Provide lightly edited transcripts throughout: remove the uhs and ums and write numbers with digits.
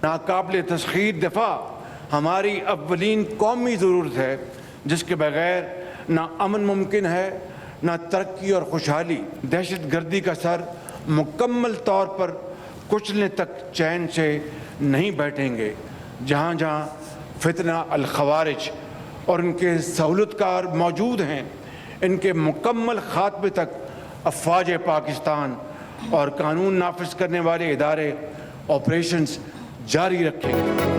ناقابل تسخیر دفاع ہماری اولین قومی ضرورت ہے، جس کے بغیر نہ امن ممکن ہے، نہ ترقی اور خوشحالی۔ دہشت گردی کا سر مکمل طور پر کچلنے تک چین سے نہیں بیٹھیں گے۔ جہاں جہاں فتنہ الخوارج اور ان کے سہولت کار موجود ہیں، ان کے مکمل خاتمے تک افواج پاکستان اور قانون نافذ کرنے والے ادارے آپریشنز جاری رکھیں گے۔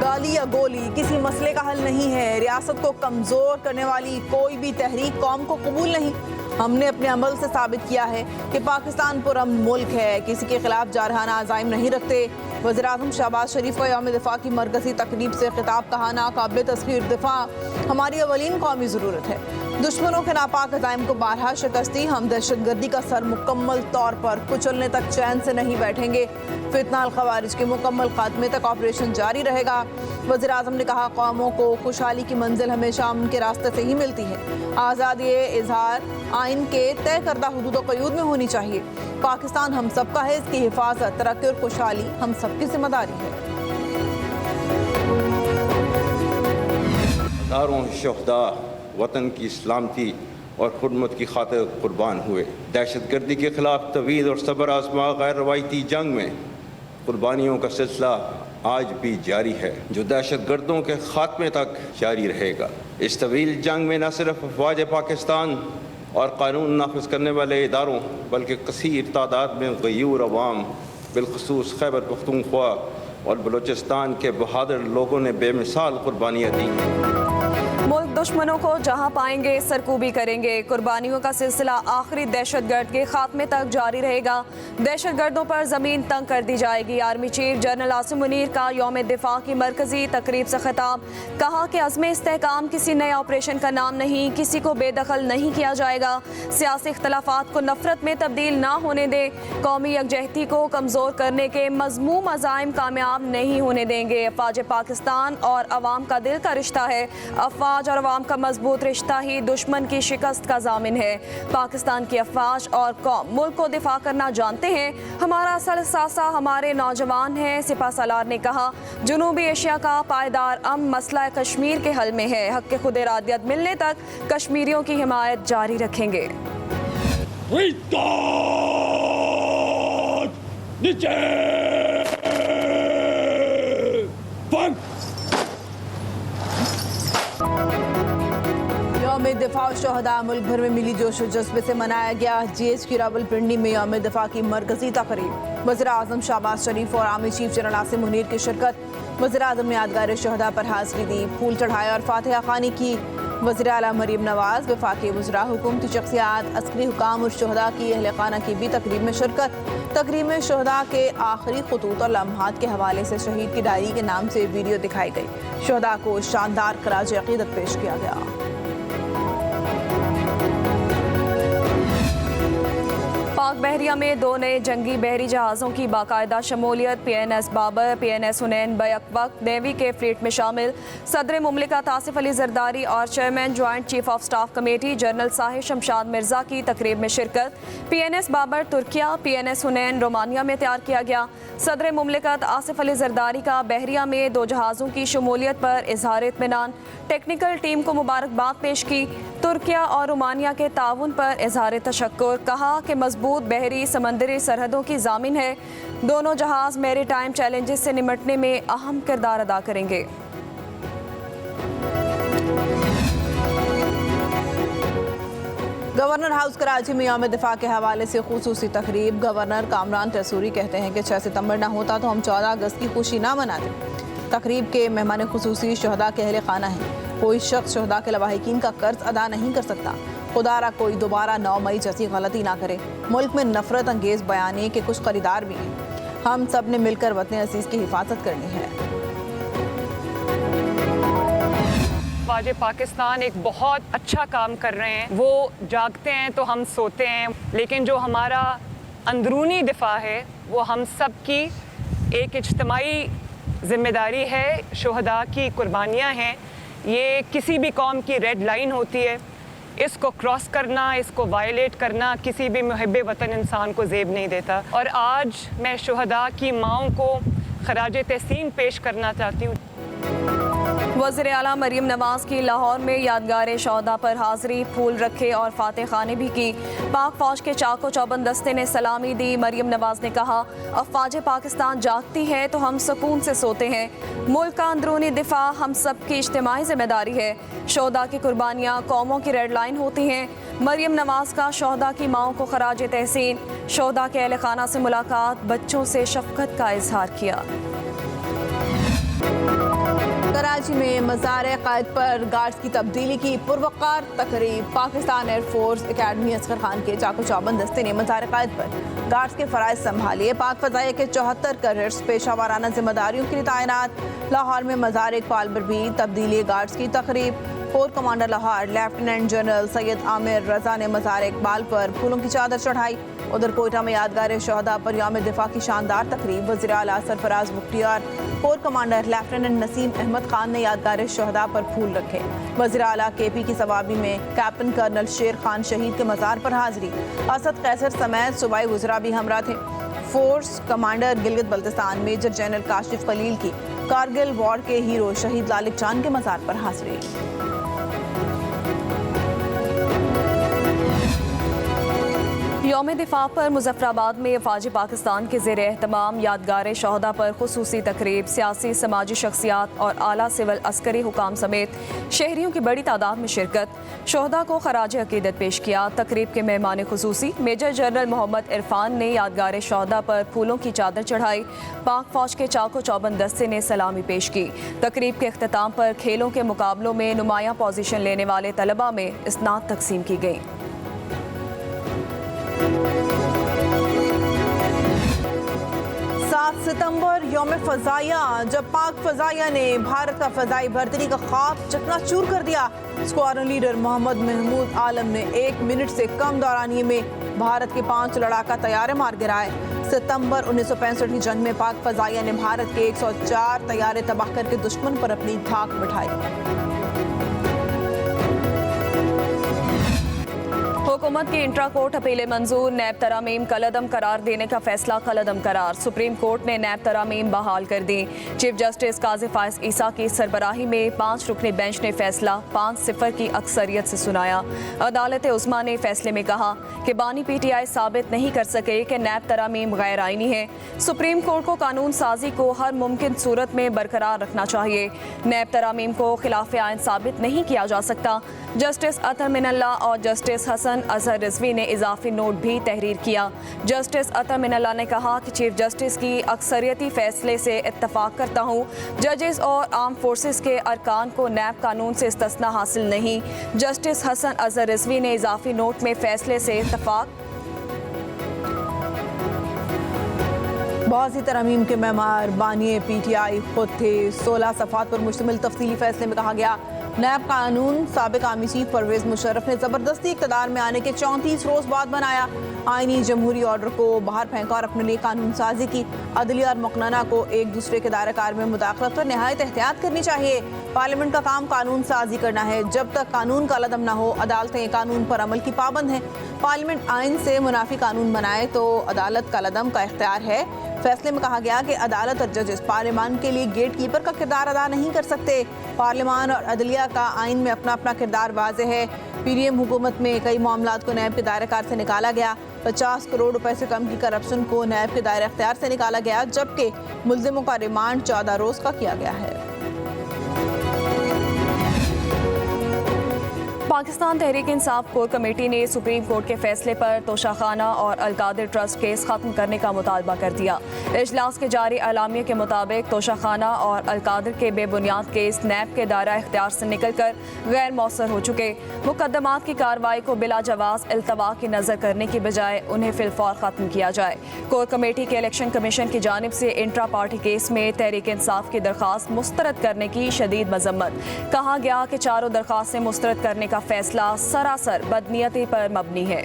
گالی یا گولی کسی مسئلے کا حل نہیں ہے۔ ریاست کو کمزور کرنے والی کوئی بھی تحریک قوم کو قبول نہیں۔ ہم نے اپنے عمل سے ثابت کیا ہے کہ پاکستان پرامن ملک ہے، کسی کے خلاف جارحانہ عزائم نہیں رکھتے۔ وزیراعظم شہباز شریف کا یوم دفاع کی مرکزی تقریب سے خطاب کہا، ناقابل تسخیر دفاع ہماری اولین قومی ضرورت ہے۔ دشمنوں کے ناپاک عزائم کو بارہا شکست دی، ہم دہشت گردی کا سر مکمل طور پر کچلنے تک چین سے نہیں بیٹھیں گے۔ فتنہ الخوارج کے مکمل خاتمے تک آپریشن جاری رہے گا۔ وزیراعظم نے کہا، قوموں کو خوشحالی کی منزل ہمیشہ امن کے راستے سے ہی ملتی ہے۔ آزادی اظہار آئین کے طے کردہ حدود و قیود میں ہونی چاہیے۔ پاکستان ہم سب کا ہے، اس کی حفاظت، ترقی اور خوشحالی ہم سب کی ذمہ داری ہے۔ ہزاروں شہداء وطن کی سلامتی اور خدمت کی خاطر قربان ہوئے۔ دہشت گردی کے خلاف طویل اور صبر آزما غیر روایتی جنگ میں قربانیوں کا سلسلہ آج بھی جاری ہے، جو دہشت گردوں کے خاتمے تک جاری رہے گا۔ اس طویل جنگ میں نہ صرف افواج پاکستان اور قانون نافذ کرنے والے اداروں، بلکہ کثیر تعداد میں غیور عوام، بالخصوص خیبر پختونخوا اور بلوچستان کے بہادر لوگوں نے بے مثال قربانیاں دیں۔ ملک دشمنوں کو جہاں پائیں گے سرکوبی کریں گے۔ قربانیوں کا سلسلہ آخری دہشت گرد کے خاتمے تک جاری رہے گا۔ دہشت گردوں پر زمین تنگ کر دی جائے گی۔ Army chief general Asim Munir کا یوم دفاع کی مرکزی تقریب سے خطاب، کہا کہ عزم استحکام کسی نئے آپریشن کا نام نہیں، کسی کو بے دخل نہیں کیا جائے گا۔ سیاسی اختلافات کو نفرت میں تبدیل نہ ہونے دیں، قومی یکجہتی کو کمزور کرنے کے مذموم عزائم کامیاب نہیں ہونے دیں گے۔ افواج پاکستان اور عوام کا دل کا رشتہ ہے، افواج اور عوام کا مضبوط رشتہ ہی دشمن کی شکست کا ضامن ہے۔ پاکستان کی افواج اور قوم ملک کو دفاع کرنا جانتے ہیں۔ ہمارا اصل اثاثہ ہمارے نوجوان ہیں۔ سپہ سالار نے کہا، جنوبی ایشیا کا پائیدار امن مسئلہ کشمیر کے حل میں ہے۔ حق خود ارادیت ملنے تک کشمیریوں کی حمایت جاری رکھیں گے۔ یوم دفاع شہداء ملک بھر میں ملی جوش و جذبے سے منایا گیا۔ جی ایچ کی راولپنڈی میں یوم دفاع کی مرکزی تقریب، وزیر اعظم شہباز شریف اور army chief general Asim Munir کی شرکت۔ وزیر اعظم نے یادگار شہداء پر حاضری دی، پھول چڑھائے اور فاتحہ خوانی کی۔ وزیر اعلیٰ مریم نواز، وفاقی وزراء، حکومتی شخصیات، عسکری حکام اور شہداء کی اہل خانہ کی بھی تقریب میں شرکت۔ تقریب میں شہداء کے آخری خطوط اور لمحات کے حوالے سے شہید کی ڈائری کے نام سے ویڈیو دکھائی گئی۔ شہداء کو شاندار خراج عقیدت پیش کیا گیا۔ پاک بحریہ میں 2 نئے جنگی بحری جہازوں کی باقاعدہ شمولیت، P N S Babur, P N S Hunain بیک وقت نیوی کے فلیٹ میں شامل۔ صدر مملکت آصف علی زرداری اور chairman joint chief of staff committee general Sahir Shamshad Mirza کی تقریب میں شرکت۔ پی این ایس بابر ترکیہ، پی این ایس حنین رومانیہ میں تیار کیا گیا۔ صدر مملکت آصف علی زرداری کا بحریہ میں 2 جہازوں کی شمولیت پر اظہار اطمینان، ٹیکنیکل ٹیم کو مبارکباد پیش کی۔ ترکیہ اور رومانیہ کے تعاون پر اظہار تشکر، کہا کہ مضبوط بحری سمندری سرحدوں کی ضامن ہے۔ دونوں جہاز میری ٹائم چیلنجز سے نمٹنے میں اہم کردار ادا کریں گے۔ گورنر ہاؤس کراچی میں یوم دفاع کے حوالے سے خصوصی تقریب۔ گورنر کامران تیسوری کہتے ہیں کہ 6 ستمبر نہ ہوتا تو ہم 14 اگست کی خوشی نہ مناتے۔ تقریب کے مہمان خصوصی شہداء کے اہل خانہ ہیں۔ کوئی شخص شہداء کے لواحقین کا قرض ادا نہیں کر سکتا۔ خدا را کوئی دوبارہ 9 مئی جیسی غلطی نہ کرے۔ ملک میں نفرت انگیز بیانیے کے کچھ خریدار بھی ہیں۔ ہم سب نے مل کر وطن عزیز کی حفاظت کرنی ہے۔ افواج پاکستان ایک بہت اچھا کام کر رہے ہیں۔ وہ جاگتے ہیں تو ہم سوتے ہیں، لیکن جو ہمارا اندرونی دفاع ہے وہ ہم سب کی ایک اجتماعی ذمہ داری ہے۔ شہداء کی قربانیاں ہیں، یہ کسی بھی قوم کی ریڈ لائن ہوتی ہے۔ اس کو کراس کرنا، اس کو وائلیٹ کرنا کسی بھی محب وطن انسان کو زیب نہیں دیتا۔ اور آج میں شہداء کی ماؤں کو खराज तहसीन पेश करना चाहती हूँ। वज़ीर आला मरीम नवाज की लाहौर में यादगार शहदा पर हाज़री, फूल रखे और फातह खानी भी की। पाक फौज के चाको चौबंद दस्ते ने सलामी दी। मरीम नवाज ने कहा, अफवाज पाकिस्तान जागती है तो हम सुकून से सोते हैं। मुल्क का अंदरूनी दिफा हम सब की इज्तिमाई जिम्मेदारी है। शहदा की कुर्बानियाँ कौमों की रेड लाइन होती हैं। मरीम नवाज का शहदा की माओं को खराज तहसीन। शहदा के अहल खाना से मुलाकात, बच्चों से शफकत का इजहार किया। कराची में मज़ार क़ायद पर गार्ड्स की तब्दीली की पुरवकार तकरीब। पाकिस्तान एयरफोर्स एकेडमी असगर खान के चाको चौबंद दस्ते ने मज़ार क़ायद पर गार्ड्स के फ़राइज़ संभालिए। पाक फ़ज़ाइया के 74 कैडेट्स पेशा वाराना जिम्मेदारियों के लिए तैनात। लाहौर में मज़ार इकबाल पर भी तब्दीली गार्ड्स की तकरीब। Corps commander Lahore lieutenant general Syed Amir Raza ने मज़ार इकबाल पर फूलों की चादर चढ़ाई। उधर कोयटा में यादगार शहदा पर यौम दिफा की शानदार तकरीब। वज़ीर आला Sarfaraz Mukhtiar, corps commander lieutenant Naseem Ahmed Khan ने यादगार शहदा पर फूल रखे। वज़ीर आला KP की सवाबी में कैप्टन कर्नल शेर खान शहीद के मज़ार पर हाजिरी। असद कैसर समेत सूबाई वज़रा भी हमरा थे। Force commander Gilgit Baltistan major general Kashif Khalil की कारगिल वॉर के हीरो शहीद लालिक जान के मज़ार पर हाजिरी। यौम दिफा पर मुजफ्फराबाद में अफवाज पाकिस्तान के ज़ेर एहतमाम यादगार शहदा पर खुसूसी तकरीब। सियासी समाजी शख्सियात और आला सिविल अस्करी हुकाम समेत शहरियों की बड़ी तादाद में शिरकत। शहदा को खराज अकीदत पेश किया। तकरीब के मेहमान खुसूसी मेजर जनरल मोहम्मद इरफान ने यादगार शहदा पर फूलों की चादर चढ़ाई। पाक फौज के चाको चौबंद दस्ते ने सलामी पेश की। तकरीब के अख्ताम पर खेलों के मुकाबलों में नुमायां पोजीशन लेने वाले तलबा में इस्नाद तकसीम की गई। 7 सितंबर यौम फ़ज़ाइया, जब पाक फ़ज़ाइया ने भारत का फ़ज़ाई बर्तरी का ख्वाब चकनाचूर कर दिया। स्क्वाड्रन लीडर मोहम्मद महमूद आलम ने 1 मिनट से कम दौरानिये में भारत के 5 लड़ाका तैयारे मार गिराए। सितंबर 1965 की जंग में पाक फ़ज़ाइया ने भारत के 104 तैयारे तबाह करके दुश्मन पर अपनी धाक बिठाई। हुकूमत की इंट्रा कोर्ट अपीलें मंजूर। नैब तरामीम कलअदम करार देने का फैसला कलअदम करार। सुप्रीम कोर्ट ने नैब तरामीम बहाल कर दी। चीफ जस्टिस काज़ी फाइज ईसा की सरबराही में 5 रुकनी बेंच ने फैसला 5-0 की अक्सरियत से सुनाया। अदालत उस्मा ने फैसले में कहा कि बानी PTI साबित नहीं कर सके कि नैब तरामीम गैर आईनी है। सुप्रीम कोर्ट को कानून साजी को हर मुमकिन सूरत में बरकरार रखना चाहिए। नैब तरामीम को खिलाफ आइन साबित नहीं किया जा सकता। जस्टिस अतर मिनल्ला और जस्टिस हसन अजहर रिजवी ने इजाफी नोट भी तहरीर किया। जस्टिस अतर मिनल्ला ने कहा कि चीफ जस्टिस की अक्सरियती फैसले से इत्तफाक करता हूँ। जजेस और आर्म फोर्सेस के अरकान को नैब कानून से इस्तिस्ना हासिल नहीं। जस्टिस हसन अजहर रिजवी ने इजाफी नोट में फैसले से इत्तफाक। बहुत सी तरमीम के मेमार बानी PTI खुद थे। 16 सफ़ात पर मुश्तमिल तफसीली फैसले में कहा गया, नैब कानून साबिक आर्मी चीफ परवेज मुशर्रफ ने ज़बरदस्ती इक़्तिदार में आने के 34 रोज़ बाद बनाया। आईनी जमहूरी ऑर्डर को बाहर फेंका और अपने लिए कानून साजी की। अदलिया और मुक़न्ना को एक दूसरे के दायरे कार में मुदाखलत पर नहायत एहतियात करनी चाहिए। पार्लियामेंट का काम कानून साजी करना है। जब तक कानून का लदम न हो, अदालतें कानून पर अमल की पाबंद हैं। पार्लियामेंट आइन से मुनाफी कानून बनाए तो अदालत का लदम का इख्तियार है। फैसले में कहा गया कि अदालत और जजेस पार्लियामान के लिए गेट कीपर का किरदार अदा नहीं कर सकते। पार्लियामान और अदलिया का आइन में अपना अपना किरदार वाज़ेह है। PDM हुकूमत में कई मामलात को नैब के दायरे कार से निकाला गया। 50 करोड़ रुपए से कम की करप्शन को नैब के दायरे अख्तियार से निकाला गया, जबकि मुल्ज़िमों का रिमांड 14 रोज़ का किया गया है। पाकिस्तान तहरीक इंसाफ कोर कमेटी ने सुप्रीम कोर्ट के फैसले पर तोशाखाना और अलकादिर ट्रस्ट केस खत्म करने का मुतालबा कर दिया। इजलास के जारी एलामिया के मुताबिक तोशाखाना और अलकादिर के बेबुनियाद केस नैब के दायरा इख्तियार से निकलकर गैर मौसर हो चुके। मुकदमात की कार्रवाई को बिला जवाज़ इल्तवा की नज़र करने की बजाय उन्हें फिलफौर ख़त्म किया जाए। कोर कमेटी के इलेक्शन कमीशन की जानिब से इंट्रा पार्टी केस में तहरीक इंसाफ की दरख्वास्त मुस्तरद करने की शदीद मजम्मत। कहा गया कि चारों दरख्वास्तें मुस्तरद करने का फैसला सरासर बदनीयती पर मबनी है।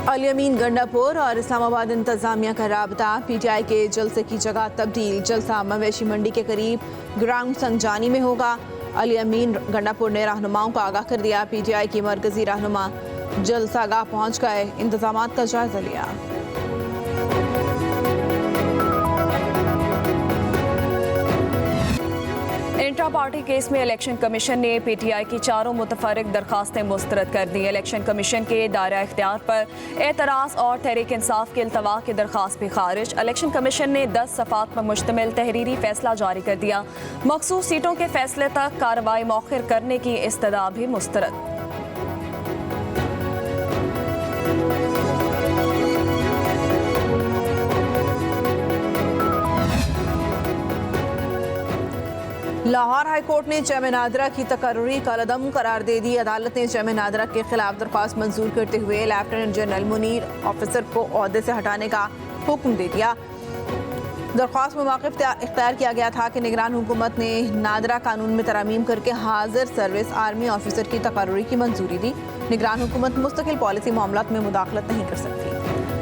अली अमीन गंडापुर और इस्लामाबाद इंतजामिया का राबता। PTI के जलसे की जगह तब्दील। जलसा मवेशी मंडी के करीब ग्राउंड संजानी में होगा। अली अमीन गंडापुर ने रहनुमाओं को आगाह कर दिया। PTI की मरकजी रहनुमा जलसा गाह पहुंच गए, इंतजामात का जायजा लिया। इंट्रा पार्टी केस में इलेक्शन कमीशन ने पीटीआई की चारों मुतफर्रिक दरखास्तें मुस्तरद कर दी। इलेक्शन कमीशन के दायरा इख्तियार पर एतराज़ और तहरीक इंसाफ के इल्तवा की दरखास्त भी खारिज। इलेक्शन कमीशन ने 10 सफ़ात पर मुश्तमिल तहरीरी फैसला जारी कर दिया। मखसूस सीटों के फैसले तक कार्रवाई मौखिर करने की इस्तदा भी मुस्तरद। लाहौर हाई कोर्ट ने चेयरमैन नादरा की तकर्री कलअदम करार दे दी। अदालत ने चेयरमैन नादरा के खिलाफ दरख्वास्त मंजूर करते हुए लेफ्टिनेंट जनरल मुनीर ऑफिसर को ओहदे से हटाने का हुक्म दे दिया। दरख्वास्त में मौक़िफ़ इख्तियार किया गया था कि निगरान हुकूमत ने नादरा कानून में तरमीम करके हाजिर सर्विस आर्मी ऑफिसर की तकर्री की मंजूरी दी। निगरान हुकूमत मुस्तकिल पॉलिसी मामलात में मुदाखलत नहीं कर सकती।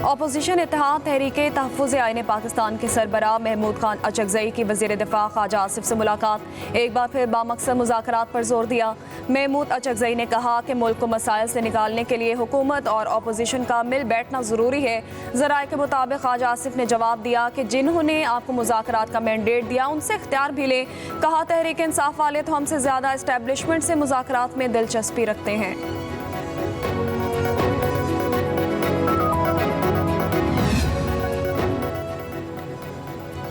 अपोजिशन इत्तेहाद तहरीके तहफ़्फ़ुज़ आईन पाकिस्तान के सरबराह महमूद खान अचकज़ई की वज़ीर दिफ़ा ख्वाजा आसिफ से मुलाकात। एक बार फिर बामकसद मुज़ाकरात पर जोर दिया। महमूद अचकज़ई ने कहा कि मुल्क को मसाइल से निकालने के लिए हुकूमत और अपोजिशन का मिल बैठना ज़रूरी है। ज़राए के मुताबिक ख्वाजा आसिफ ने जवाब दिया कि जिन्होंने आपको मुज़ाकरात का मैंडेट दिया उनसे इख्तियार भी लें। कहा तहरीक इंसाफ वाले तो हमसे ज़्यादा इस्टेब्लिशमेंट से मुज़ाकरात में दिलचस्पी रखते हैं।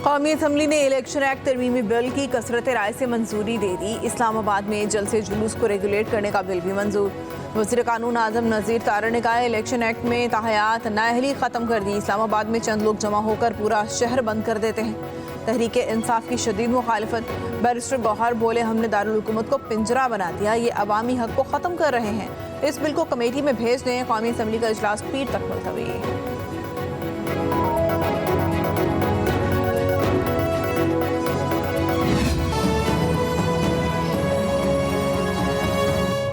कौमी असम्बली ने इलेक्शन एक्ट तरमीमी बिल की कसरत राय से मंजूरी दे दी। इस्लामाबाद में जलसे जुलूस को रेगुलेट करने का बिल भी मंजूर। वज़ीर कानून आज़म नज़ीर तारड़ ने कहा इलेक्शन एक्ट में ताहयात नाअहली ख़त्म कर दी। इस्लामाबाद में चंद लोग जमा होकर पूरा शहर बंद कर देते हैं। तहरीक इंसाफ की शदीद मुखालिफत। बैरिस्टर गौहर बोले हमने दारुल हुकूमत को पिंजरा बना दिया, ये अवामी हक को ख़त्म कर रहे हैं। इस बिल को कमेटी में भेज दें। कौमी असम्बली का इजलास पीर तक मुलतवी।